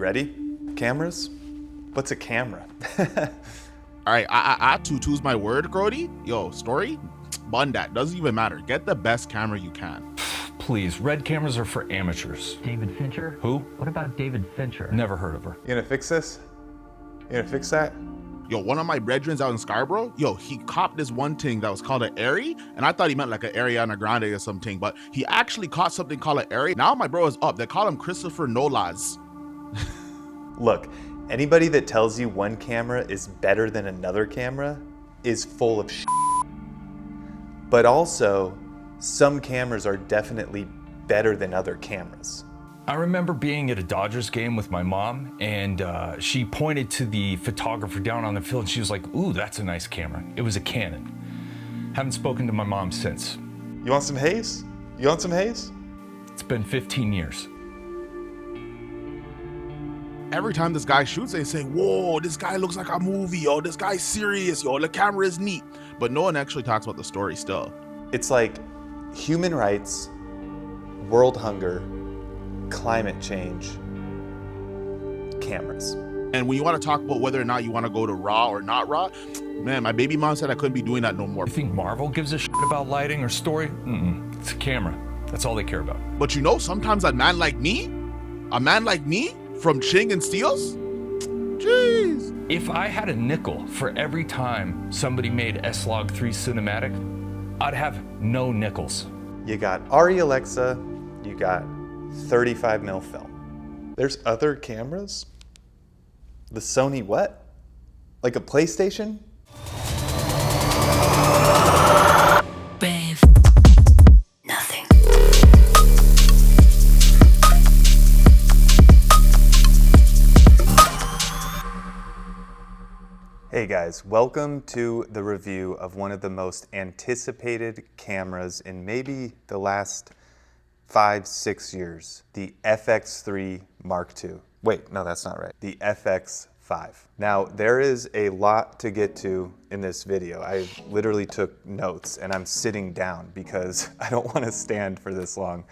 You ready? Cameras? What's a camera? All right, I tutu's my word, Grody. Yo, story? Bun that. Doesn't even matter. Get the best camera you can. Please, red cameras are for amateurs. David Fincher? Who? What about David Fincher? Never heard of her. You gonna fix this? You gonna fix that? Yo, one of my brethrens out in Scarborough, yo, he copped this one thing that was called an Arri, and I thought he meant like an Ariana Grande or something, but he actually caught something called an Arri. Now my bro is up. They call him Christopher Nolas. Look, anybody that tells you one camera is better than another camera is full of shit. But also, some cameras are definitely better than other cameras. I remember being at a Dodgers game with my mom, and she pointed to the photographer down on the field, and she was like, ooh, that's a nice camera. It was a Canon. Haven't spoken to my mom since. You want some haze? You want some haze? It's been 15 years. Every time this guy shoots, they say, whoa, this guy looks like a movie, yo, this guy's serious, yo, the camera is neat. But no one actually talks about the story still. It's like human rights, world hunger, climate change, cameras. And when you want to talk about whether or not you want to go to raw or not raw, man, my baby mom said I couldn't be doing that no more. You think Marvel gives a shit about lighting or story? It's a camera. That's all they care about. But you know, sometimes a man like me from Ching and Steels, jeez. If I had a nickel for every time somebody made S-Log3 cinematic, I'd have no nickels. You got Arri Alexa, you got 35mm film. There's other cameras? The Sony what? Like a PlayStation? Babe, nothing. Hey guys, welcome to the review of one of the most anticipated cameras in maybe the last 5-6 years, the FX3 Mark II. Wait, no, that's not right. The FX5. Now, there is a lot to get to in this video. I literally took notes and I'm sitting down because I don't want to stand for this long.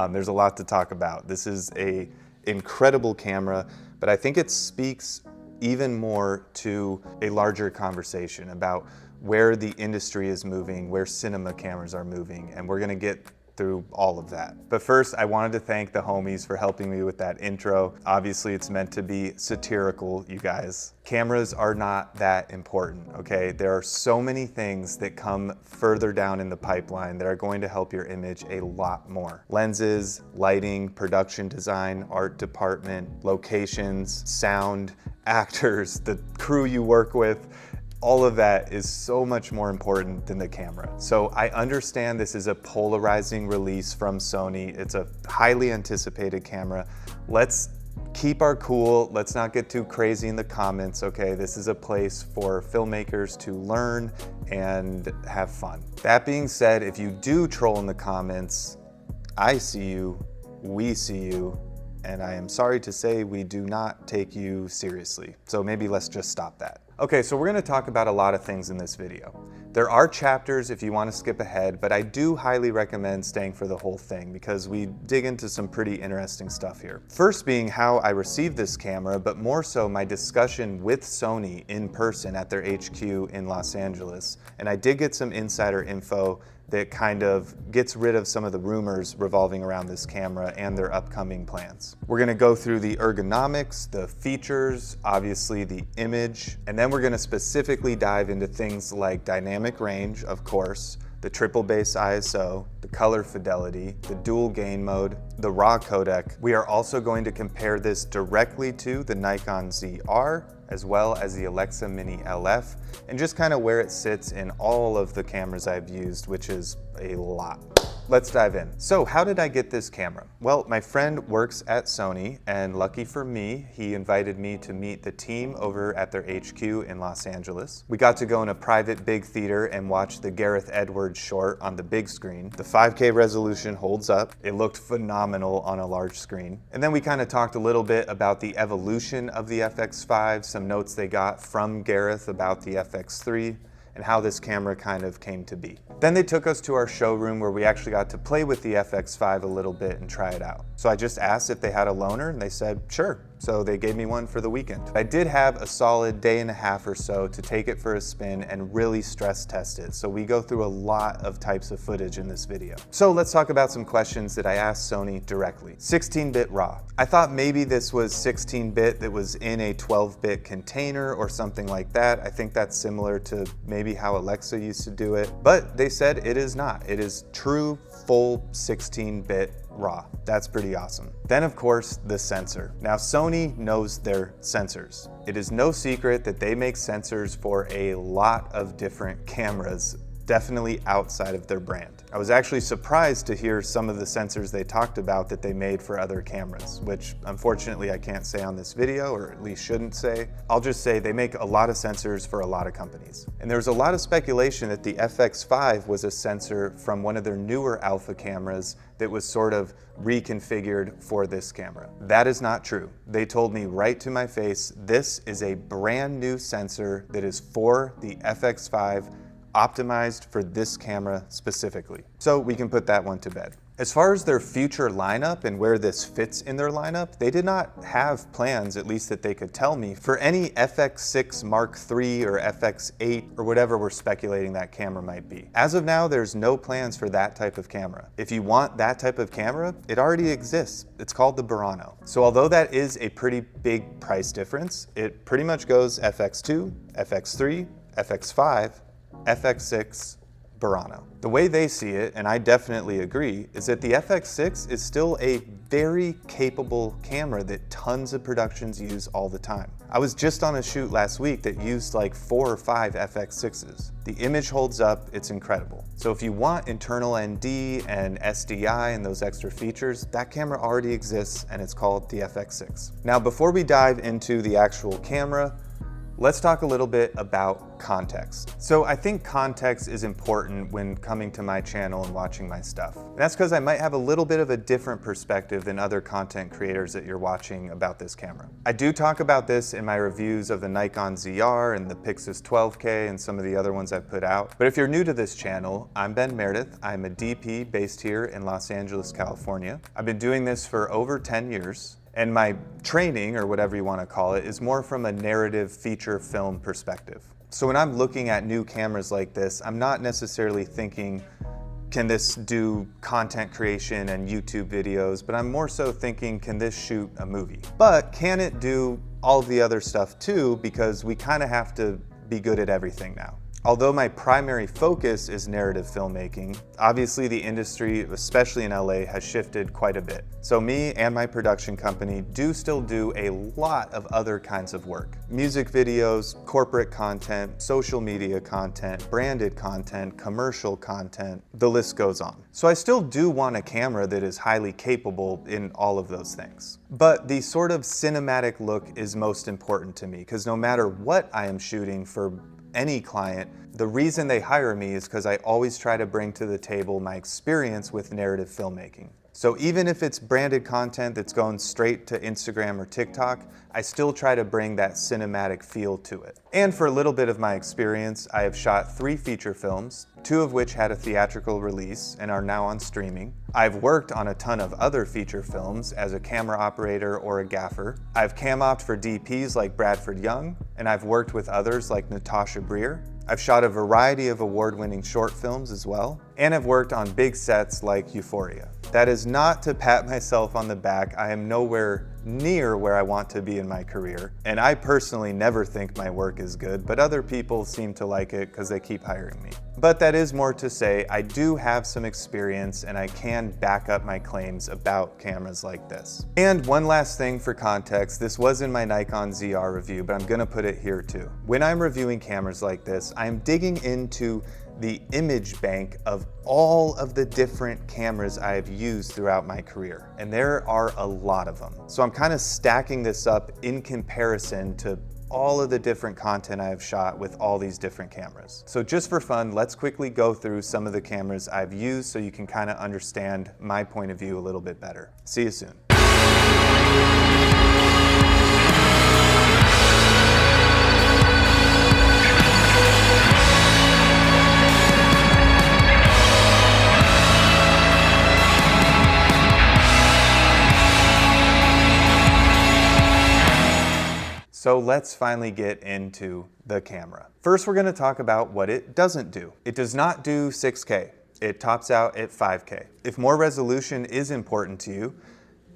There's a lot to talk about. This is an incredible camera, but I think it speaks even more to a larger conversation about where the industry is moving, where cinema cameras are moving, and we're gonna get through all of that. But first, I wanted to thank the homies for helping me with that intro. Obviously, it's meant to be satirical, you guys. Cameras are not that important, okay? There are so many things that come further down in the pipeline that are going to help your image a lot more. Lenses, lighting, production design, art department, locations, sound, actors, the crew you work with, all of that is so much more important than the camera. So I understand this is a polarizing release from Sony. It's a highly anticipated camera. Let's keep our cool. Let's not get too crazy in the comments, okay? This is a place for filmmakers to learn and have fun. That being said, if you do troll in the comments, I see you, we see you, and I am sorry to say we do not take you seriously. So maybe let's just stop that. Okay, so we're gonna talk about a lot of things in this video. There are chapters if you wanna skip ahead, but I do highly recommend staying for the whole thing because we dig into some pretty interesting stuff here. First being how I received this camera, but more so my discussion with Sony in person at their HQ in Los Angeles. And I did get some insider info that kind of gets rid of some of the rumors revolving around this camera and their upcoming plans. We're gonna go through the ergonomics, the features, obviously the image, and then we're gonna specifically dive into things like dynamic range, of course, the triple base ISO, the color fidelity, the dual gain mode, the RAW codec. We are also going to compare this directly to the Nikon ZR, as well as the Alexa Mini LF, and just kind of where it sits in all of the cameras I've used, which is a lot. Let's dive in. So how did I get this camera? Well, my friend works at Sony, and lucky for me, he invited me to meet the team over at their HQ in Los Angeles. We got to go in a private big theater and watch the Gareth Edwards short on the big screen. The 5K resolution holds up. It looked phenomenal on a large screen. And then we kind of talked a little bit about the evolution of the FX5, some notes they got from Gareth about the FX3, and how this camera kind of came to be. Then they took us to our showroom where we actually got to play with the FX5 a little bit and try it out. So I just asked if they had a loaner and they said, sure, so they gave me one for the weekend. I did have a solid day and a half or so to take it for a spin and really stress test it, so we go through a lot of types of footage in this video. So let's talk about some questions that I asked Sony directly. 16-bit RAW. I thought maybe this was 16-bit that was in a 12-bit container or something like that. I think that's similar to maybe how Alexa used to do it, but they said it is not. It is true full 16-bit RAW. That's pretty awesome. Then of course, the sensor. Now Sony knows their sensors. It is no secret that they make sensors for a lot of different cameras, definitely outside of their brand. I was actually surprised to hear some of the sensors they talked about that they made for other cameras, which unfortunately I can't say on this video, or at least shouldn't say. I'll just say they make a lot of sensors for a lot of companies. And there was a lot of speculation that the FX5 was a sensor from one of their newer alpha cameras that was sort of reconfigured for this camera. That is not true. They told me right to my face, this is a brand new sensor that is for the FX5, optimized for this camera specifically. So we can put that one to bed. As far as their future lineup and where this fits in their lineup, they did not have plans, at least that they could tell me, for any FX6 Mark III or FX8 or whatever we're speculating that camera might be. As of now, there's no plans for that type of camera. If you want that type of camera, it already exists. It's called the Burano. So although that is a pretty big price difference, it pretty much goes FX2, FX3, FX5, FX6, Burano. The way they see it, and I definitely agree, is that the FX6 is still a very capable camera that tons of productions use all the time. I was just on a shoot last week that used like 4 or 5 FX6s. The image holds up, it's incredible. So if you want internal ND and SDI and those extra features, that camera already exists and it's called the FX6. Now before we dive into the actual camera, let's talk a little bit about context. So I think context is important when coming to my channel and watching my stuff. And that's because I might have a little bit of a different perspective than other content creators that you're watching about this camera. I do talk about this in my reviews of the Nikon ZR and the Pixis 12K and some of the other ones I've put out. But if you're new to this channel, I'm Ben Meredith. I'm a DP based here in Los Angeles, California. I've been doing this for over 10 years. And my training, or whatever you want to call it, is more from a narrative feature film perspective. So when I'm looking at new cameras like this, I'm not necessarily thinking, can this do content creation and YouTube videos, but I'm more so thinking, can this shoot a movie? But can it do all of the other stuff too, because we kind of have to be good at everything now. Although my primary focus is narrative filmmaking, obviously the industry, especially in LA, has shifted quite a bit. So me and my production company do still do a lot of other kinds of work. Music videos, corporate content, social media content, branded content, commercial content, the list goes on. So I still do want a camera that is highly capable in all of those things. But the sort of cinematic look is most important to me, because no matter what I am shooting for any client, the reason they hire me is because I always try to bring to the table my experience with narrative filmmaking. So even if it's branded content that's going straight to Instagram or TikTok, I still try to bring that cinematic feel to it. And for a little bit of my experience, I have shot 3 feature films, 2 of which had a theatrical release and are now on streaming. I've worked on a ton of other feature films as a camera operator or a gaffer. I've cam-opped for DPs like Bradford Young, and I've worked with others like Natasha Breer. I've shot a variety of award-winning short films as well, and I've worked on big sets like Euphoria. That is not to pat myself on the back. I am nowhere near where I want to be in my career, and I personally never think my work is good, but other people seem to like it because they keep hiring me. But that is more to say, I do have some experience and I can back up my claims about cameras like this. And one last thing for context, this was in my Nikon ZR review, but I'm gonna put it here too. When I'm reviewing cameras like this, I'm digging into the image bank of all of the different cameras I've used throughout my career. And there are a lot of them. So I'm kind of stacking this up in comparison to all of the different content I have shot with all these different cameras. So just for fun, let's quickly go through some of the cameras I've used so you can kind of understand my point of view a little bit better. See you soon. So let's finally get into the camera. First, we're gonna talk about what it doesn't do. It does not do 6K. It tops out at 5K. If more resolution is important to you,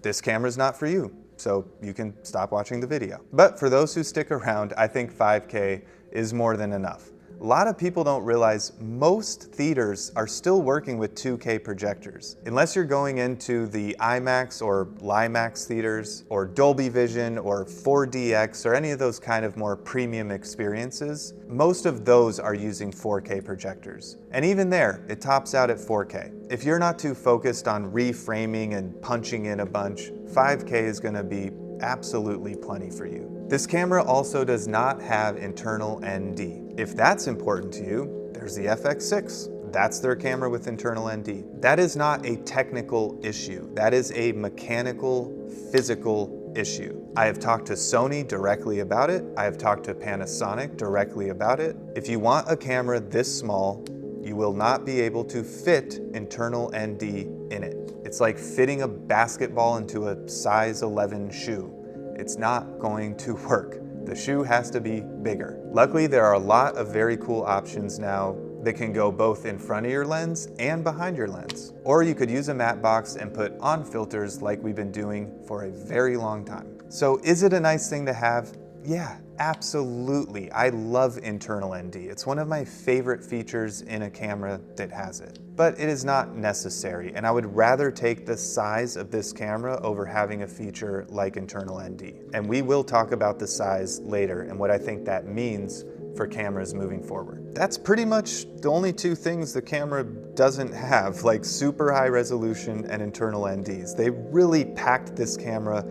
this camera's not for you, so you can stop watching the video. But for those who stick around, I think 5K is more than enough. A lot of people don't realize most theaters are still working with 2K projectors. Unless you're going into the IMAX or LIMAX theaters, or Dolby Vision, or 4DX, or any of those kind of more premium experiences, most of those are using 4K projectors. And even there, it tops out at 4K. If you're not too focused on reframing and punching in a bunch, 5K is gonna be absolutely plenty for you. This camera also does not have internal ND. If that's important to you, there's the FX6. That's their camera with internal ND. That is not a technical issue. That is a mechanical, physical issue. I have talked to Sony directly about it. I have talked to Panasonic directly about it. If you want a camera this small, you will not be able to fit internal ND in it. It's like fitting a basketball into a size 11 shoe. It's not going to work. The shoe has to be bigger. Luckily, there are a lot of very cool options now that can go both in front of your lens and behind your lens. Or you could use a matte box and put on filters like we've been doing for a very long time. So is it a nice thing to have? Yeah, absolutely. I love internal ND. It's one of my favorite features in a camera that has it. But it is not necessary, and I would rather take the size of this camera over having a feature like internal ND. And we will talk about the size later and what I think that means for cameras moving forward. That's pretty much the only two things the camera doesn't have, like super high resolution and internal NDs. They really packed this camera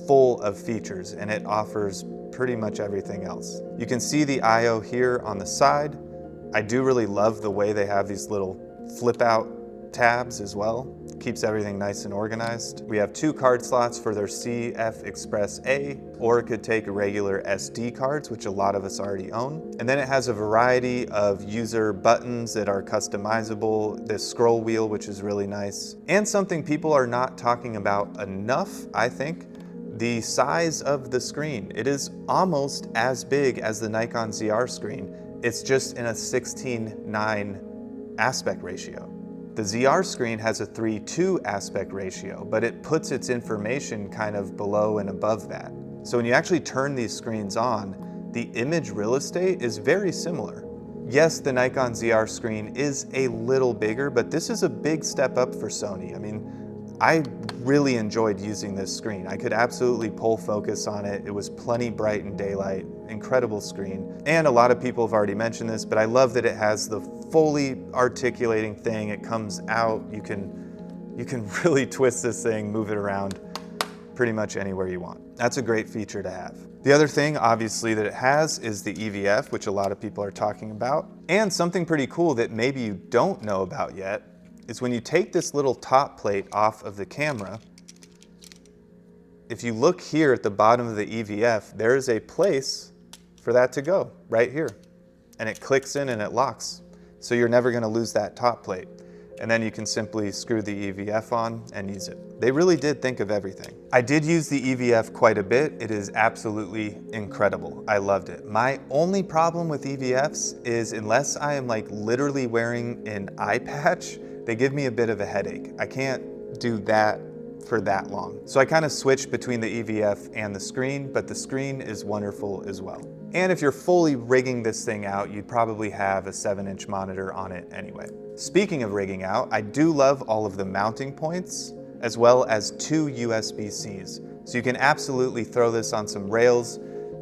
full of features, and it offers pretty much everything else. You can see the I/O here on the side. I do really love the way they have these little flip out tabs as well. Keeps everything nice and organized. We have 2 card slots for their CF Express A, or it could take regular SD cards, which a lot of us already own. And then it has a variety of user buttons that are customizable, this scroll wheel, which is really nice. And something people are not talking about enough, I think, the size of the screen. It is almost as big as the Nikon ZR screen. It's just in a 16:9 aspect ratio. The ZR screen has a 3:2 aspect ratio, but it puts its information kind of below and above that. So when you actually turn these screens on, the image real estate is very similar. Yes, the Nikon ZR screen is a little bigger, but this is a big step up for Sony. I mean, I really enjoyed using this screen. I could absolutely pull focus on it. It was plenty bright in daylight, incredible screen. And a lot of people have already mentioned this, but I love that it has the fully articulating thing. It comes out, you can really twist this thing, move it around pretty much anywhere you want. That's a great feature to have. The other thing, obviously, that it has is the EVF, which a lot of people are talking about. And something pretty cool that maybe you don't know about yet is when you take this little top plate off of the camera, if you look here at the bottom of the EVF, there is a place for that to go right here. And it clicks in and it locks. So you're never gonna lose that top plate. And then you can simply screw the EVF on and use it. They really did think of everything. I did use the EVF quite a bit. It is absolutely incredible. I loved it. My only problem with EVFs is unless I am like literally wearing an eye patch, they give me a bit of a headache. I can't do that for that long. So I kind of switched between the EVF and the screen, but the screen is wonderful as well. And if you're fully rigging this thing out, you'd probably have a 7-inch monitor on it anyway. Speaking of rigging out, I do love all of the mounting points, as well as 2 USB-Cs. So you can absolutely throw this on some rails,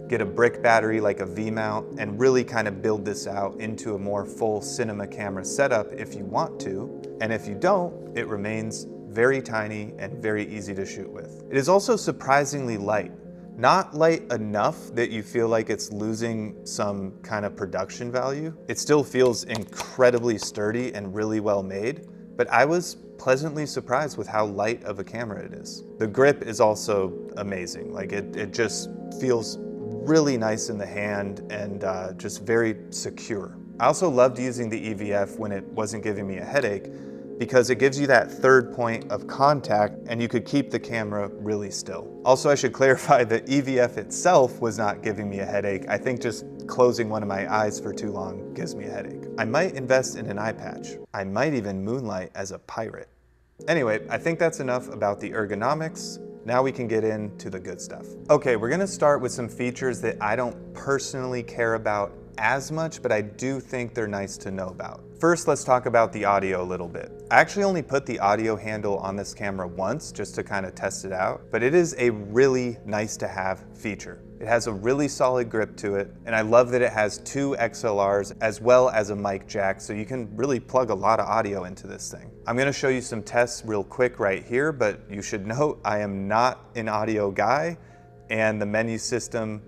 get a brick battery like a V-mount, and really kind of build this out into a more full cinema camera setup if you want to. And if you don't, it remains very tiny and very easy to shoot with. It is also surprisingly light. Not light enough that you feel like it's losing some kind of production value. It still feels incredibly sturdy and really well made, but I was pleasantly surprised with how light of a camera it is. The grip is also amazing. Like it just feels really nice in the hand and just very secure. I also loved using the EVF when it wasn't giving me a headache, because it gives you that third point of contact and you could keep the camera really still. Also, I should clarify that EVF itself was not giving me a headache. I think just closing one of my eyes for too long gives me a headache. I might invest in an eye patch. I might even moonlight as a pirate. Anyway, I think that's enough about the ergonomics. Now we can get into the good stuff. Okay, we're gonna start with some features that I don't personally care about as much, but I do think they're nice to know about. First, let's talk about the audio a little bit. I actually only put the audio handle on this camera once just to kind of test it out, but it is a really nice to have feature. It has a really solid grip to it, and I love that it has 2 XLRs as well as a mic jack, so you can really plug a lot of audio into this thing. I'm gonna show you some tests real quick right here, but you should note I am not an audio guy, and the menu system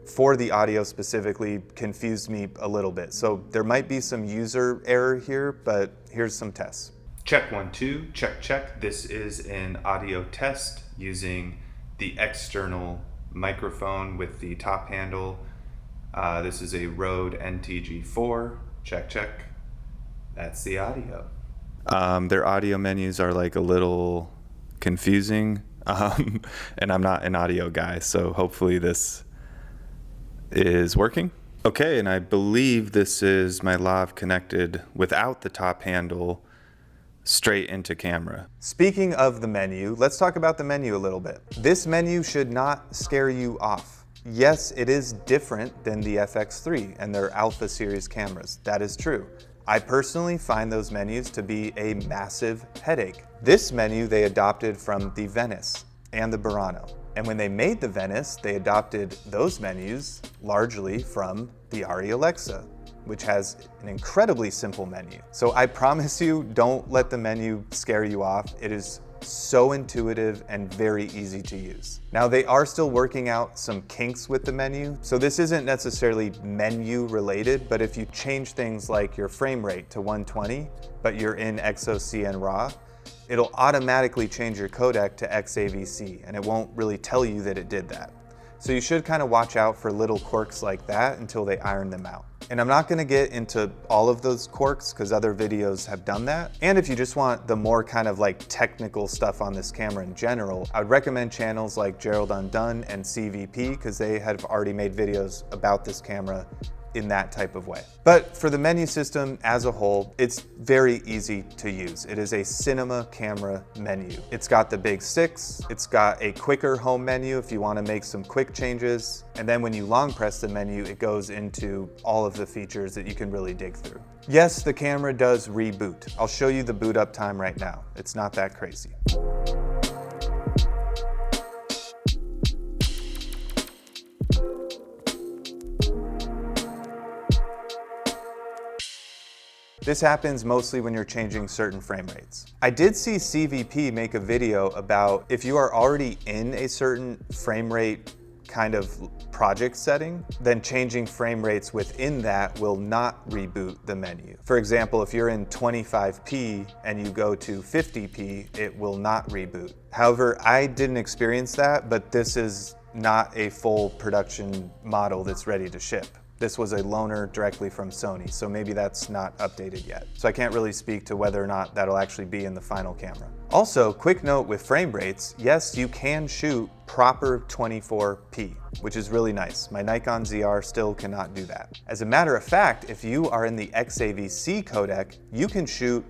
for the audio specifically confused me a little bit. So there might be some user error here, but here's some tests. Check 1, 2, check, check. This is an audio test using the external microphone with the top handle. This is a Rode NTG4, check, check. That's the audio. Their audio menus are like a little confusing, and I'm not an audio guy, so hopefully this is working. Okay, and I believe this is my lav connected without the top handle straight into camera. Speaking of the menu, let's talk about the menu a little bit. This menu should not scare you off. Yes, it is different than the FX3 and their Alpha series cameras. That is true. I personally find those menus to be a massive headache. This menu they adopted from the Venice and the Burano. And when they made the Venice, they adopted those menus largely from the Arri Alexa, which has an incredibly simple menu. So I promise you, don't let the menu scare you off. It is so intuitive and very easy to use. Now they are still working out some kinks with the menu, so this isn't necessarily menu related, but if you change things like your frame rate to 120, but you're in XOCN RAW, it'll automatically change your codec to XAVC, and it won't really tell you that it did that. So you should kind of watch out for little quirks like that until they iron them out. And I'm not gonna get into all of those quirks because other videos have done that. And if you just want the more kind of like technical stuff on this camera in general, I would recommend channels like Gerald Undone and CVP because they have already made videos about this camera in that type of way. But for the menu system as a whole, it's very easy to use. It is a cinema camera menu. It's got the big 6, it's got a quicker home menu if you want to make some quick changes, and then when you long press the menu, it goes into all of the features that you can really dig through. Yes, the camera does reboot. I'll show you the boot up time right now. It's not that crazy. This happens mostly when you're changing certain frame rates. I did see CVP make a video about if you are already in a certain frame rate kind of project setting, then changing frame rates within that will not reboot the menu. For example, if you're in 25p and you go to 50p, it will not reboot. However, I didn't experience that, but this is not a full production model that's ready to ship. This was a loaner directly from Sony, so maybe that's not updated yet. So I can't really speak to whether or not that'll actually be in the final camera. Also, quick note with frame rates, yes, you can shoot proper 24p, which is really nice. My Nikon ZR still cannot do that. As a matter of fact, if you are in the XAVC codec, you can shoot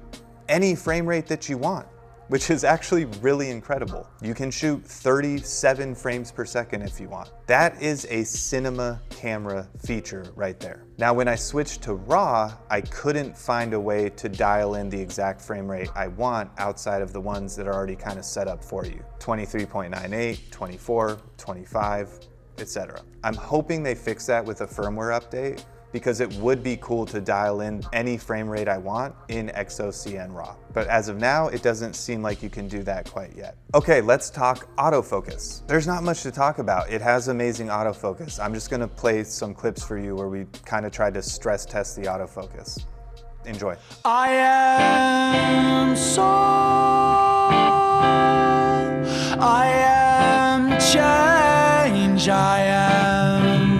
any frame rate that you want, which is actually really incredible. You can shoot 37 frames per second if you want. That is a cinema camera feature right there. Now, when I switched to RAW, I couldn't find a way to dial in the exact frame rate I want outside of the ones that are already kind of set up for you. 23.98, 24, 25, etc. I'm hoping they fix that with a firmware update, because it would be cool to dial in any frame rate I want in XOCN RAW. But as of now, it doesn't seem like you can do that quite yet. Okay, let's talk autofocus. There's not much to talk about. It has amazing autofocus. I'm just gonna play some clips for you where we kind of tried to stress test the autofocus. Enjoy. I am change, I am.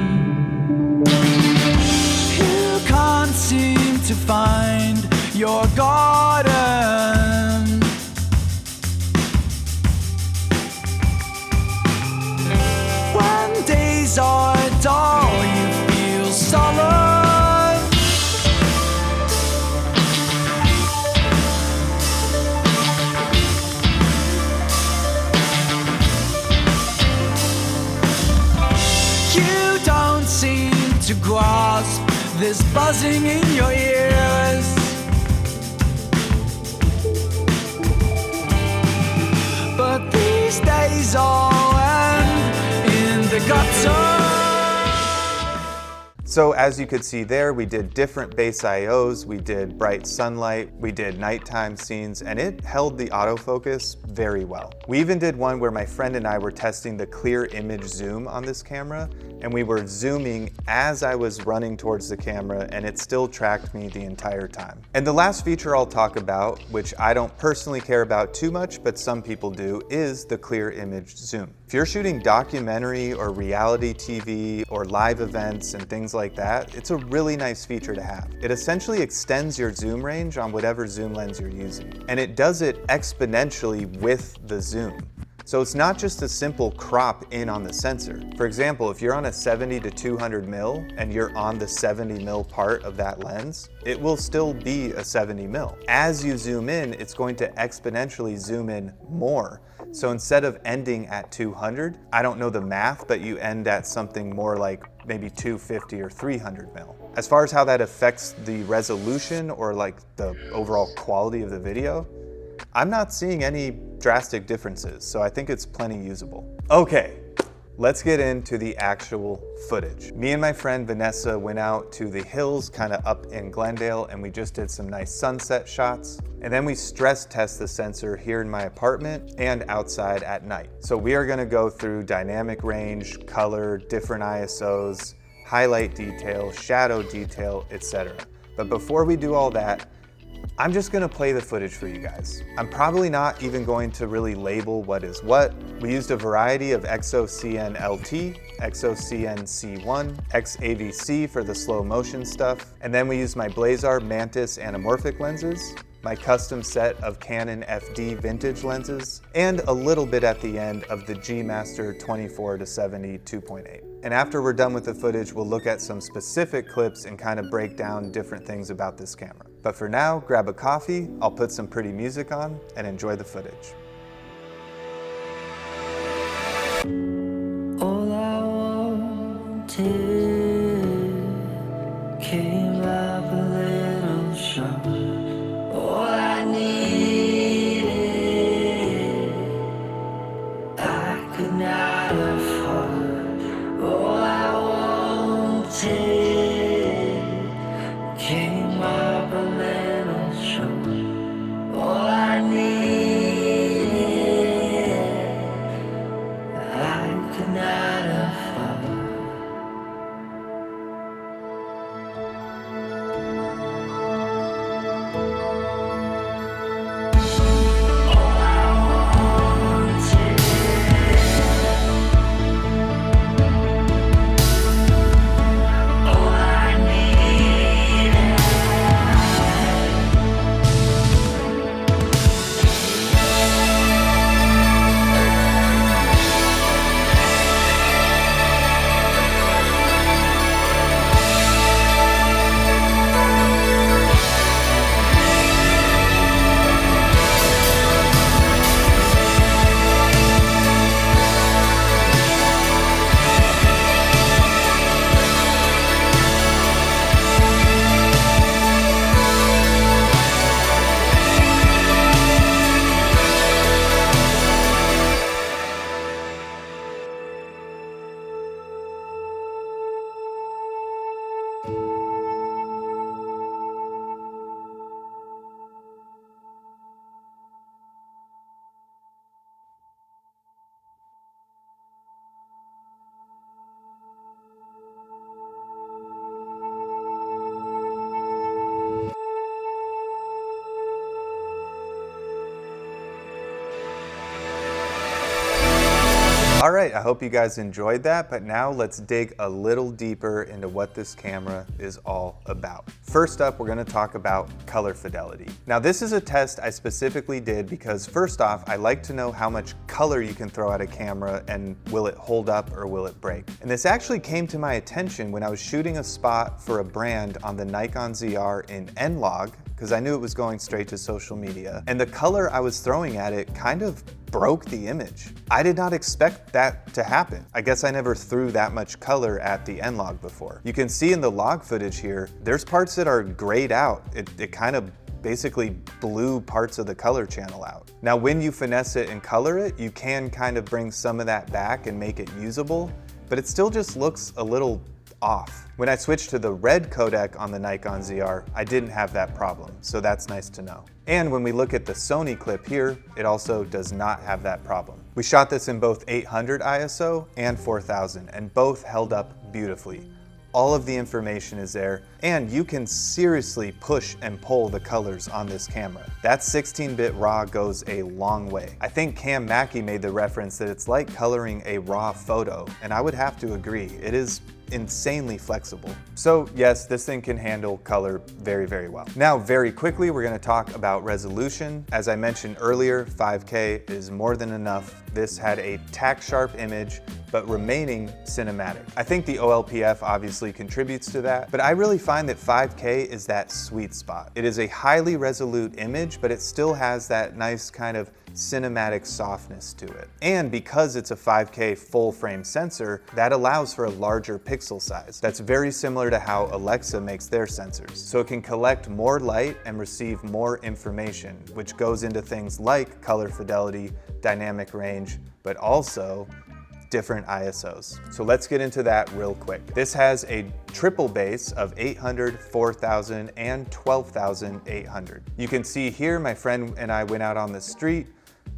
You can't seem to find your garden. this buzzing in your ears. But these days all end in the gutter. So as you could see there, we did different base IOs, we did bright sunlight, we did nighttime scenes, and it held the autofocus very well. We even did one where my friend and I were testing the clear image zoom on this camera, and we were zooming as I was running towards the camera, and it still tracked me the entire time. And the last feature I'll talk about, which I don't personally care about too much, but some people do, is the clear image zoom. If you're shooting documentary or reality TV or live events and things like that, it's a really nice feature to have. It essentially extends your zoom range on whatever zoom lens you're using, and it does it exponentially with the zoom. So it's not just a simple crop in on the sensor. For example, if you're on a 70 to 200 mil and you're on the 70 mil part of that lens, it will still be a 70 mil. As you zoom in, it's going to exponentially zoom in more. So instead of ending at 200, I don't know the math, but you end at something more like maybe 250 or 300 mil. As far as how that affects the resolution or like the overall quality of the video, I'm not seeing any drastic differences, so I think it's plenty usable. Okay, let's get into the actual footage. Me and my friend Vanessa went out to the hills kind of up in Glendale, and we just did some nice sunset shots. And then we stress test the sensor here in my apartment and outside at night. So we are gonna go through dynamic range, color, different ISOs, highlight detail, shadow detail, etc. But before we do all that, I'm just gonna play the footage for you guys. I'm probably not even going to really label what is what. We used a variety of XO-CN LT, XO-CN C1, XAVC for the slow motion stuff, and then we used my Blazar Mantis anamorphic lenses, my custom set of Canon FD vintage lenses, and a little bit at the end of the G Master 24-70 2.8. And after we're done with the footage, we'll look at some specific clips and kind of break down different things about this camera. But for now, grab a coffee, I'll put some pretty music on, and enjoy the footage. All I wanted came up a little short. All I needed, I could not afford. All I wanted came up a little short. All I needed, I could not afford. All right, I hope you guys enjoyed that, but now let's dig a little deeper into what this camera is all about. First up, we're gonna talk about color fidelity. Now this is a test I specifically did because first off, I like to know how much color you can throw at a camera and will it hold up or will it break. And this actually came to my attention when I was shooting a spot for a brand on the Nikon ZR in N-Log, because I knew it was going straight to social media. And the color I was throwing at it kind of broke the image. I did not expect that to happen. I guess I never threw that much color at the N-Log before. You can see in the log footage here, there's parts that are grayed out. It kind of basically blew parts of the color channel out. Now, when you finesse it and color it, you can kind of bring some of that back and make it usable, but it still just looks a little off. When I switched to the red codec on the Nikon ZR, I didn't have that problem, so that's nice to know. And when we look at the Sony clip here, it also does not have that problem. We shot this in both 800 ISO and 4000, and both held up beautifully. All of the information is there, and you can seriously push and pull the colors on this camera. That 16-bit RAW goes a long way. I think Cam Mackey made the reference that it's like coloring a RAW photo, and I would have to agree. It is insanely flexible. So yes, this thing can handle color very, very well. Now, very quickly, we're gonna talk about resolution. As I mentioned earlier, 5K is more than enough. This had a tack sharp image, but remaining cinematic. I think the OLPF obviously contributes to that, but I really find that 5K is that sweet spot. It is a highly resolute image, but it still has that nice kind of cinematic softness to it. And because it's a 5K full frame sensor, that allows for a larger pixel size. That's very similar to how Alexa makes their sensors. So it can collect more light and receive more information, which goes into things like color fidelity, dynamic range, but also different ISOs. So let's get into that real quick. This has a triple base of 800, 4000, and 12,800. You can see here, my friend and I went out on the street,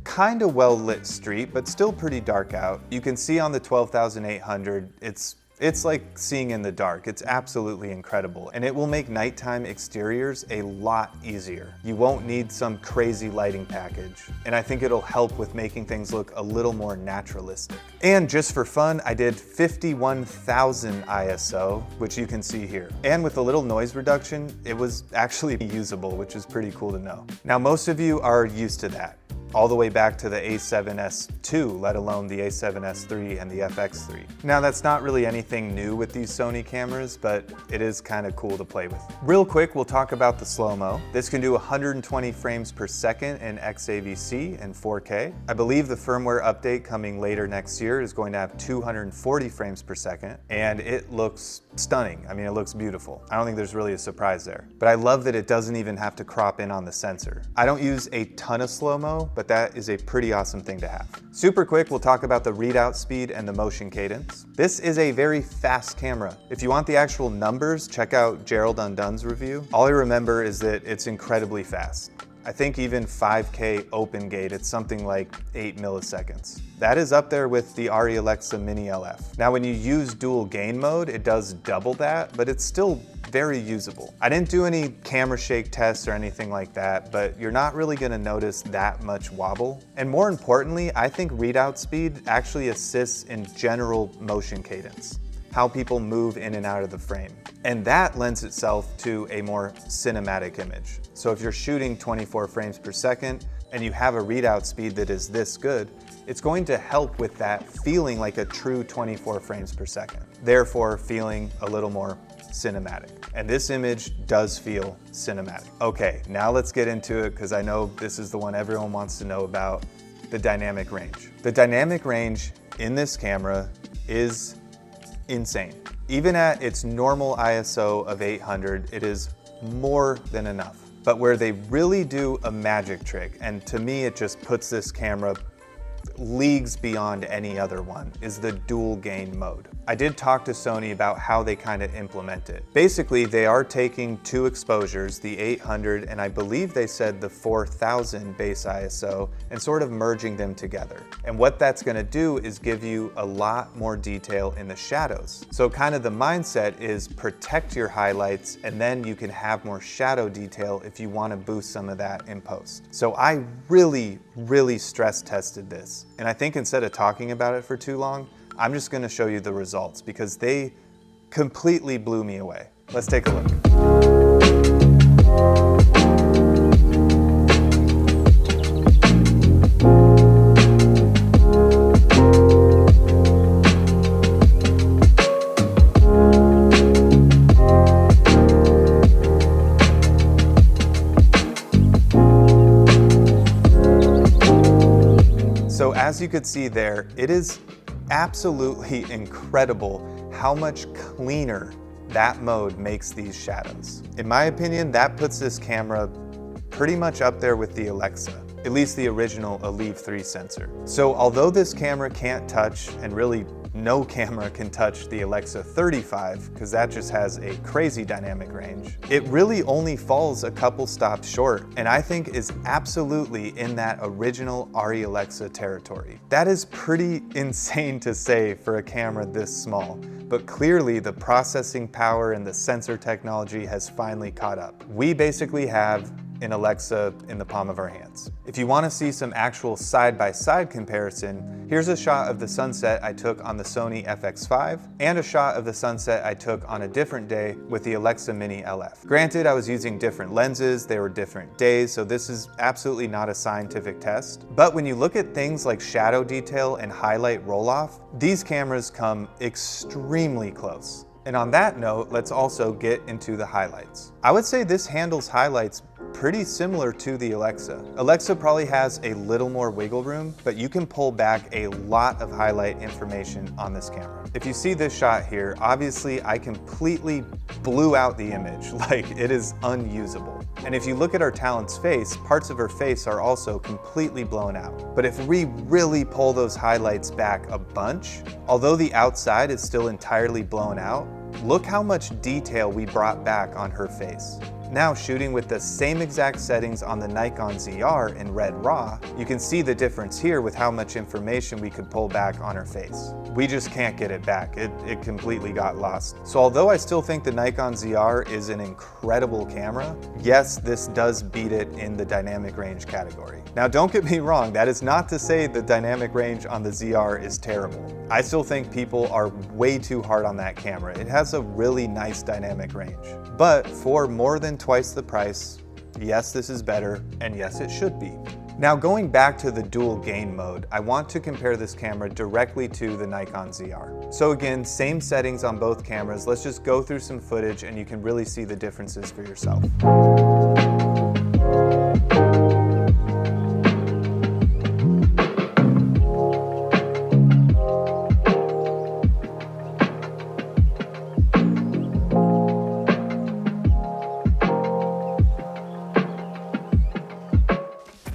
kind of well lit street, but still pretty dark out. You can see on the 12,800, it's like seeing in the dark. It's absolutely incredible. And it will make nighttime exteriors a lot easier. You won't need some crazy lighting package. And I think it'll help with making things look a little more naturalistic. And just for fun, I did 51,000 ISO, which you can see here. And with a little noise reduction, it was actually usable, which is pretty cool to know. Now, most of you are used to that, all the way back to the A7S II, let alone the A7S III and the FX3. Now, that's not really anything new with these Sony cameras, but it is kind of cool to play with. Real quick, we'll talk about the slow-mo. This can do 120 frames per second in XAVC and 4K. I believe the firmware update coming later next year is going to have 240 frames per second, and it looks stunning. I mean, it looks beautiful. I don't think there's really a surprise there. But I love that it doesn't even have to crop in on the sensor. I don't use a ton of slow-mo, but that is a pretty awesome thing to have. Super quick, we'll talk about the readout speed and the motion cadence. This is a very fast camera. If you want the actual numbers, check out Gerald Undun's review. All I remember is that it's incredibly fast. I think even 5K open gate, it's something like 8 milliseconds. That is up there with the Arri Alexa Mini LF. Now, when you use dual gain mode, it does double that, but it's still very usable. I didn't do any camera shake tests or anything like that, but you're not really gonna notice that much wobble. And more importantly, I think readout speed actually assists in general motion cadence, how people move in and out of the frame. And that lends itself to a more cinematic image. So if you're shooting 24 frames per second and you have a readout speed that is this good, it's going to help with that feeling like a true 24 frames per second. Therefore, feeling a little more cinematic. And this image does feel cinematic. Okay, now let's get into it, because I know this is the one everyone wants to know about, the dynamic range. The dynamic range in this camera is insane. Even at its normal ISO of 800, it is more than enough. But where they really do a magic trick, and to me it just puts this camera leagues beyond any other one, is the dual gain mode. I did talk to Sony about how they kind of implement it. Basically, they are taking two exposures, the 800 and I believe they said the 4000 base ISO, and sort of merging them together. And what that's gonna do is give you a lot more detail in the shadows. So kind of the mindset is protect your highlights, and then you can have more shadow detail if you wanna boost some of that in post. So I really stress tested this. And I think instead of talking about it for too long, I'm just gonna show you the results, because they completely blew me away. Let's take a look. as you could see there, it is absolutely incredible how much cleaner that mode makes these shadows. In my opinion, that puts this camera pretty much up there with the Alexa, at least the original Aleve 3 sensor. So although this camera can't touch, and really no camera can touch the Alexa 35, because that just has a crazy dynamic range, it really only falls a couple stops short, and I think is absolutely in that original Arri Alexa territory. That is pretty insane to say for a camera this small, but clearly the processing power and the sensor technology has finally caught up. We basically have an Alexa in the palm of our hands. If you want to see some actual side-by-side comparison, here's a shot of the sunset I took on the Sony FX5 and a shot of the sunset I took on a different day with the Alexa Mini LF. Granted, I was using different lenses, they were different days, so this is absolutely not a scientific test. But when you look at things like shadow detail and highlight roll-off, these cameras come extremely close. And on that note, let's also get into the highlights. I would say this handles highlights pretty similar to the Alexa. Alexa probably has a little more wiggle room, but you can pull back a lot of highlight information on this camera. If you see this shot here, obviously I completely blew out the image, like it is unusable. And if you look at our talent's face, parts of her face are also completely blown out. But if we really pull those highlights back a bunch, although the outside is still entirely blown out, look how much detail we brought back on her face. Now shooting with the same exact settings on the Nikon ZR in Red RAW, you can see the difference here with how much information we could pull back on her face. We just can't get it back. It completely got lost. So although I still think the Nikon ZR is an incredible camera, yes, this does beat it in the dynamic range category. Now don't get me wrong, that is not to say the dynamic range on the ZR is terrible. I still think people are way too hard on that camera. It has a really nice dynamic range. But for more than twice the price, yes, this is better, and yes, it should be. Now going back to the dual gain mode, I want to compare this camera directly to the Nikon ZR. So again, same settings on both cameras. Let's just go through some footage and you can really see the differences for yourself.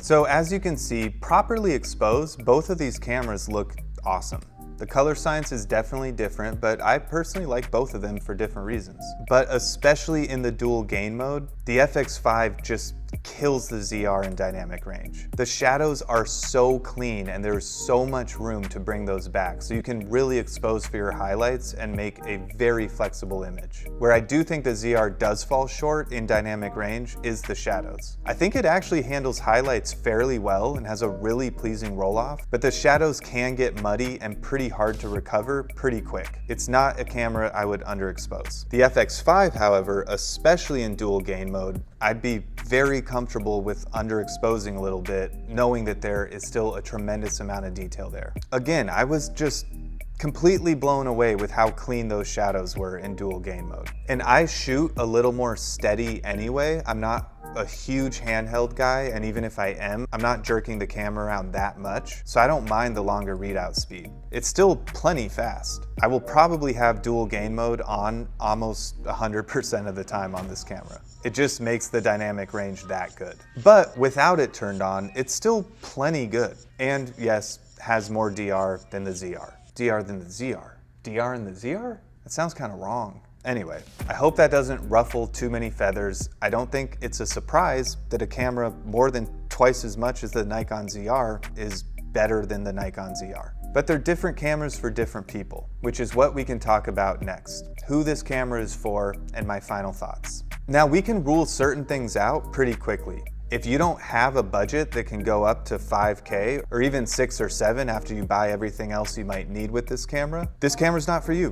So as you can see, properly exposed, both of these cameras look awesome. The color science is definitely different, but I personally like both of them for different reasons. But especially in the dual gain mode, the FX5 just kills the ZR in dynamic range. The shadows are so clean and there's so much room to bring those back, so you can really expose for your highlights and make a very flexible image. Where I do think the ZR does fall short in dynamic range is the shadows. I think it actually handles highlights fairly well and has a really pleasing roll-off, but the shadows can get muddy and pretty hard to recover pretty quick. It's not a camera I would underexpose. The FX5, however, especially in dual gain mode, I'd be very comfortable with underexposing a little bit, knowing that there is still a tremendous amount of detail there. Again, I was just completely blown away with how clean those shadows were in dual gain mode. And I shoot a little more steady anyway. I'm not a huge handheld guy, and even if I am, I'm not jerking the camera around that much, so I don't mind the longer readout speed. It's still plenty fast. I will probably have dual gain mode on almost 100% of the time on this camera. It just makes the dynamic range that good. But without it turned on, it's still plenty good. And yes, has more DR than the ZR. DR than the ZR. DR in the ZR? That sounds kind of wrong. Anyway, I hope that doesn't ruffle too many feathers. I don't think it's a surprise that a camera more than twice as much as the Nikon ZR is better than the Nikon ZR. But they're different cameras for different people, which is what we can talk about next. Who this camera is for and my final thoughts. Now we can rule certain things out pretty quickly. If you don't have a budget that can go up to 5K or even 6 or 7 after you buy everything else you might need with this camera's not for you.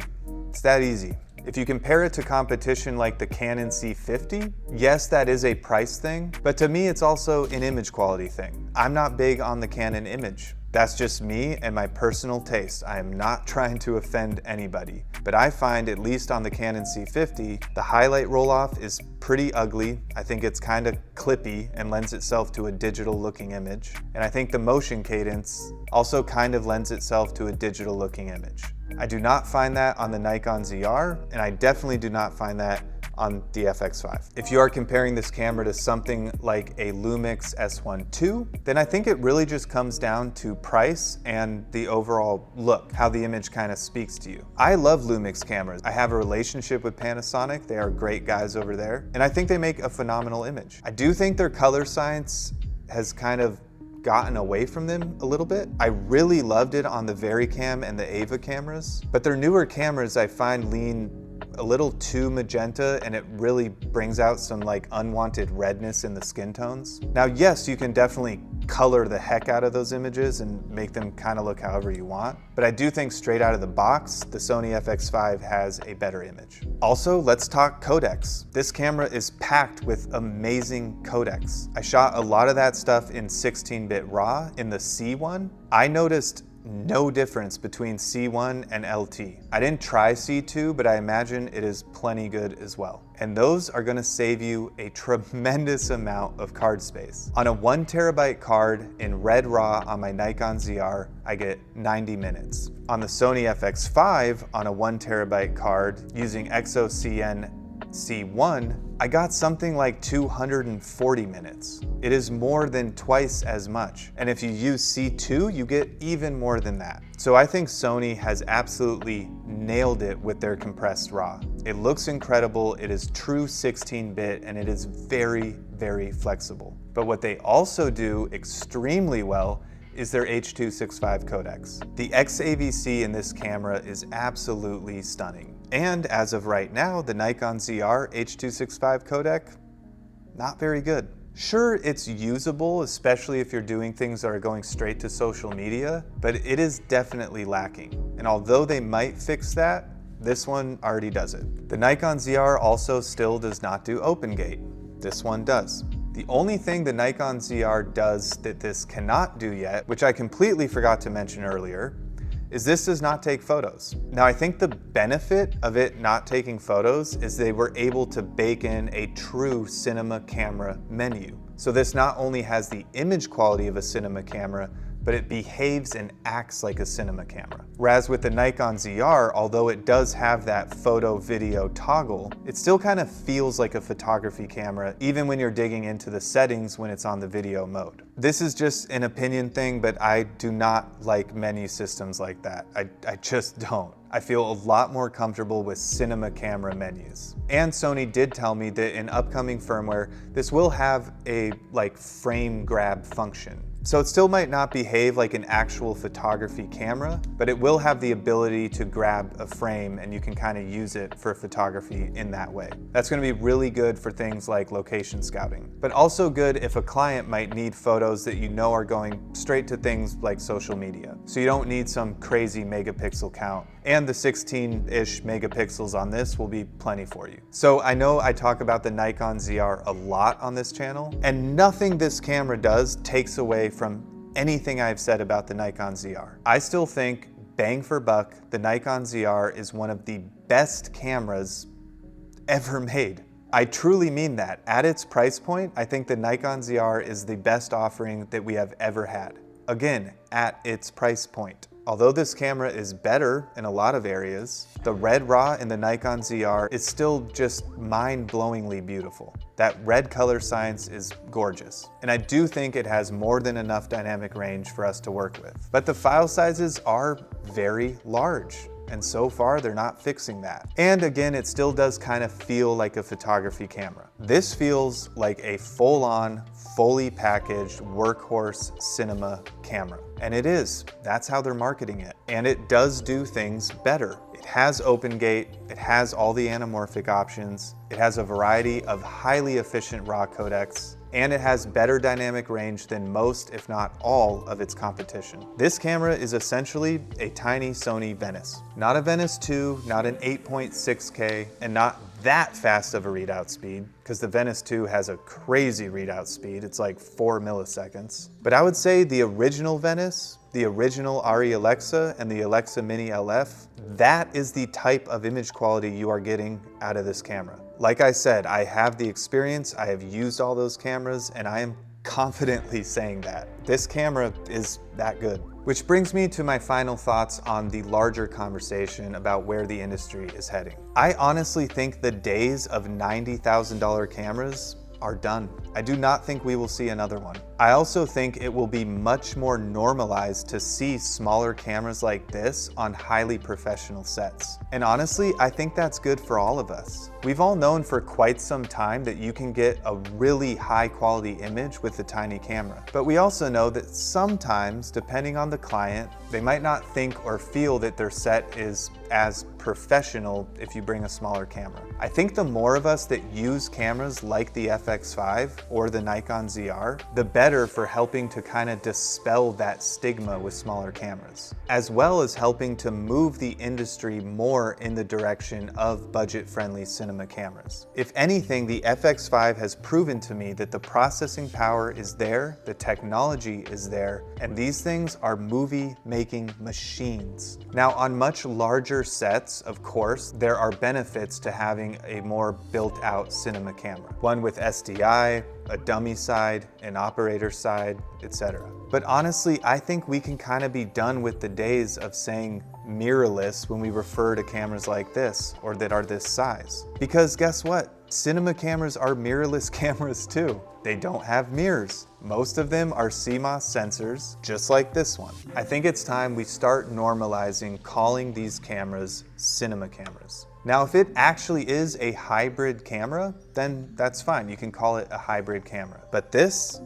It's that easy. If you compare it to competition like the Canon C50, yes, that is a price thing, but to me it's also an image quality thing. I'm not big on the Canon image. That's just me and my personal taste. I am not trying to offend anybody, but I find, at least on the Canon C50, the highlight roll-off is pretty ugly. I think it's kind of clippy and lends itself to a digital looking image. And I think the motion cadence also kind of lends itself to a digital looking image. I do not find that on the Nikon ZR, and I definitely do not find that on the FX5. If you are comparing this camera to something like a Lumix S1 II, then I think it really just comes down to price and the overall look, how the image kind of speaks to you. I love Lumix cameras. I have a relationship with Panasonic. They are great guys over there, and I think they make a phenomenal image. I do think their color science has kind of gotten away from them a little bit. I really loved it on the VariCam and the Ava cameras, but their newer cameras I find lean a little too magenta, and it really brings out some like unwanted redness in the skin tones. Now, yes, you can definitely color the heck out of those images and make them kind of look however you want, but I do think straight out of the box, the Sony FX5 has a better image. Also, let's talk codecs. This camera is packed with amazing codecs. I shot a lot of that stuff in 16-bit RAW in the C1. I noticed no difference between C1 and LT. I didn't try C2, but I imagine it is plenty good as well. And those are gonna save you a tremendous amount of card space. On a 1 terabyte card in Red RAW on my Nikon ZR, I get 90 minutes. On the Sony FX5 on a 1 terabyte card using XOCN C1, I got something like 240 minutes. It is more than twice as much. And if you use C2, you get even more than that. So I think Sony has absolutely nailed it with their compressed RAW. It looks incredible, it is true 16-bit, and it is very, very flexible. But what they also do extremely well is their H.265 codecs. The XAVC in this camera is absolutely stunning. And as of right now, the Nikon ZR H.265 codec, not very good. Sure, it's usable, especially if you're doing things that are going straight to social media, but it is definitely lacking. And although they might fix that, this one already does it. The Nikon ZR also still does not do open gate. This one does. The only thing the Nikon ZR does that this cannot do yet, which I completely forgot to mention earlier, is this does not take photos. Now, I think the benefit of it not taking photos is they were able to bake in a true cinema camera menu. So this not only has the image quality of a cinema camera, but it behaves and acts like a cinema camera. Whereas with the Nikon ZR, although it does have that photo video toggle, it still kind of feels like a photography camera, even when you're digging into the settings when it's on the video mode. This is just an opinion thing, but I do not like menu systems like that. I just don't. I feel a lot more comfortable with cinema camera menus. And Sony did tell me that in upcoming firmware, this will have a frame grab function. So it still might not behave like an actual photography camera, but it will have the ability to grab a frame and you can kind of use it for photography in that way. That's going to be really good for things like location scouting, but also good if a client might need photos that you know are going straight to things like social media. So you don't need some crazy megapixel count. And the 16-ish megapixels on this will be plenty for you. So I know I talk about the Nikon ZR a lot on this channel, and nothing this camera does takes away from anything I've said about the Nikon ZR. I still think, bang for buck, the Nikon ZR is one of the best cameras ever made. I truly mean that. At its price point, I think the Nikon ZR is the best offering that we have ever had. Again, at its price point. Although this camera is better in a lot of areas, the red RAW in the Nikon ZR is still just mind-blowingly beautiful. That red color science is gorgeous. And I do think it has more than enough dynamic range for us to work with. But the file sizes are very large. And so far, they're not fixing that. And again, it still does kind of feel like a photography camera. This feels like a full-on, fully packaged workhorse cinema camera. And it is. That's how they're marketing it. And it does do things better. It has open gate, it has all the anamorphic options, it has a variety of highly efficient RAW codecs, and it has better dynamic range than most, if not all, of its competition. This camera is essentially a tiny Sony Venice. Not a Venice 2, not an 8.6K, and not that fast of a readout speed, because the Venice 2 has a crazy readout speed. It's like 4 milliseconds. But I would say the original Venice the original Arri Alexa and the Alexa Mini LF, that is the type of image quality you are getting out of this camera. Like I said, I have the experience, I have used all those cameras, and I am confidently saying that this camera is that good. Which brings me to my final thoughts on the larger conversation about where the industry is heading. I honestly think the days of $90,000 cameras are done. I do not think we will see another one. I also think it will be much more normalized to see smaller cameras like this on highly professional sets. And honestly, I think that's good for all of us. We've all known for quite some time that you can get a really high quality image with a tiny camera. But we also know that sometimes, depending on the client, they might not think or feel that their set is as professional if you bring a smaller camera. I think the more of us that use cameras like the FX5 or the Nikon ZR, the better for helping to kind of dispel that stigma with smaller cameras, as well as helping to move the industry more in the direction of budget-friendly cinema cameras. If anything, the FX5 has proven to me that the processing power is there, the technology is there, and these things are movie-making machines. Now, on much larger sets, of course, there are benefits to having a more built-out cinema camera. One with SDI, a dummy side, an operator side, etc. But honestly, I think we can kind of be done with the days of saying mirrorless when we refer to cameras like this or that are this size. Because guess what? Cinema cameras are mirrorless cameras too. They don't have mirrors. Most of them are CMOS sensors, just like this one. I think it's time we start normalizing calling these cameras cinema cameras. Now, if it actually is a hybrid camera, then that's fine. You can call it a hybrid camera. But this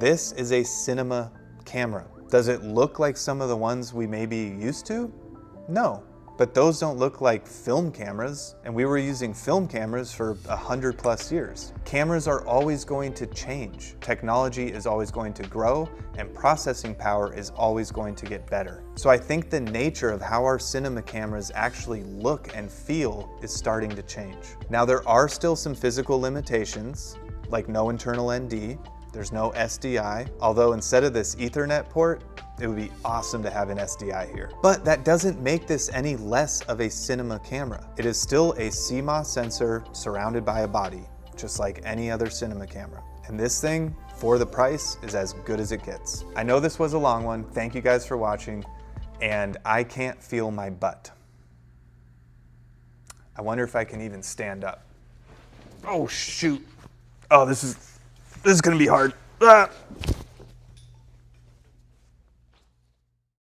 is a cinema camera. Does it look like some of the ones we may be used to? No. But those don't look like film cameras, and we were using film cameras for 100+ years. Cameras are always going to change. Technology is always going to grow, and processing power is always going to get better. So I think the nature of how our cinema cameras actually look and feel is starting to change. Now, there are still some physical limitations, like no internal ND, there's no SDI, although instead of this Ethernet port, it would be awesome to have an SDI here. But that doesn't make this any less of a cinema camera. It is still a CMOS sensor surrounded by a body, just like any other cinema camera. And this thing, for the price, is as good as it gets. I know this was a long one. Thank you guys for watching. And I can't feel my butt. I wonder if I can even stand up. Oh shoot. Oh, this is gonna be hard. Ah.